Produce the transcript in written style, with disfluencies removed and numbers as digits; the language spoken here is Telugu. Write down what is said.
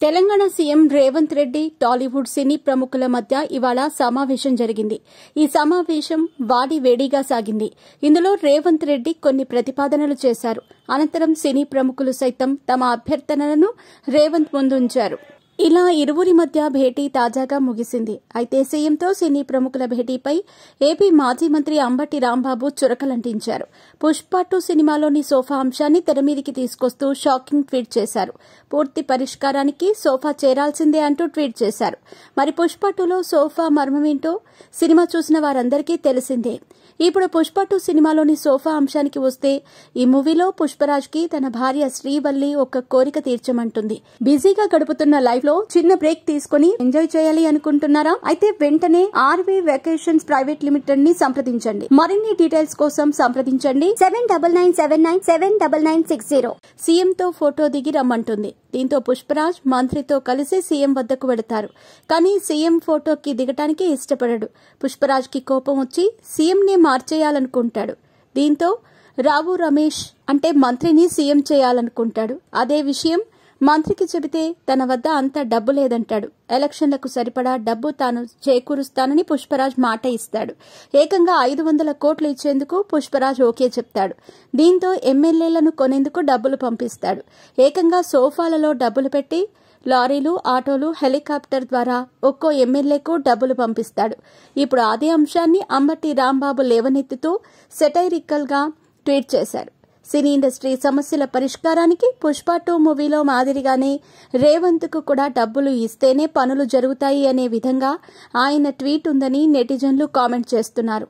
తెలంగాణ సీఎం రేవంత్ రెడ్డి టాలీవుడ్ సినీ ప్రముఖుల మధ్య ఇవాళ సమావేశం జరిగింది. ఈ సమావేశం వాడివేడిగా సాగింది. ఇందులో రేవంత్ రెడ్డి కొన్ని ప్రతిపాదనలు చేశారు. అనంతరం సినీ ప్రముఖులు సైతం తమ అభ్యర్థనలను రేవంత్ ముందుంచారు. ఇలా ఇరువురి మధ్య భేటీ తాజాగా ముగిసింది. అయితే సీఎంతో సినీ ప్రముఖుల భేటీపై ఏపీ మాజీ మంత్రి అంబటి రాంబాబు చురకలంటించారు. పుష్ప 2 సినిమాలోని సోఫా అంశాన్ని తెరమీదికి తీసుకొస్తూ షాకింగ్ ట్వీట్ చేశారు. పూర్తి పరిష్కారానికి సోఫా చేరాల్సిందే అంటూ ట్వీట్ చేశారు. మరి పుష్ప 2లో సోఫా మర్మమేంటో సినిమా చూసిన వారందరికీ తెలిసిందే. ఇప్పుడు పుష్ప 2 సినిమాలోని సోఫా అంశానికి వస్తే, ఈ మూవీలో పుష్పరాజ్ కి తన భార్య శ్రీవల్లి ఒక కోరిక తీర్చమంటుంది. బిజీగా గడుపుతున్న లైఫ్ లో చిన్న బ్రేక్ తీసుకుని ఎంజాయ్ చేయాలి అనుకుంటున్నారా? అయితే వెంటనే ఆర్వీ వెకేషన్స్ ప్రైవేట్ లిమిటెడ్ ని సంప్రదించండి. మరిన్ని డీటెయిల్స్ కోసం సంప్రదించండి 7997979960. సీఎంతో ఫోటో దిగి రమ్మంటుంది. దీంతో పుష్పరాజ్ మంత్రితో కలిసి సీఎం వద్దకు వెళతారు. కానీ సీఎం ఫోటోకి దిగటానికి ఇష్టపడడు. పుష్పరాజ్ కి కోపం వచ్చి సీఎం నే మార్చేయాలనుకుంటాడు. దీంతో రావు రమేష్ అంటే మంత్రిని సీఎం చేయాలనుకుంటాడు. అదే విషయం మంత్రికి చెబితే తన వద్ద అంత డబ్బు లేదంటాడు. ఎలక్షన్లకు సరిపడా డబ్బు తాను చేకూరుస్తానని పుష్పరాజ్ మాట ఇస్తాడు. ఏకంగా 500 కోట్లు ఇచ్చేందుకు పుష్పరాజ్ ఓకే చెప్తాడు. దీంతో ఎమ్మెల్యేలను కొనేందుకు డబ్బులు పంపిస్తాడు. ఏకంగా సోఫాలలో డబ్బులు పెట్టి లారీలు, ఆటోలు, హెలికాప్టర్ ద్వారా ఒక్కో ఎమ్మెల్యేకు డబ్బులు పంపిస్తాడు. ఇప్పుడు అదే అంశాన్ని అంబటి రాంబాబు లేవనెత్తుతూ సెటైరికల్ గా ట్వీట్ చేశారు. సినీ ఇండస్ట్రీ సమస్యల పరిష్కారానికి పుష్ప 2 మూవీలో మాదిరిగానే రేవంత్ కు కూడా డబ్బులు ఇస్తేనే పనులు జరుగుతాయి అనే విధంగా ఆయన ట్వీట్ ఉందని నెటిజన్లు కామెంట్ చేస్తున్నారు.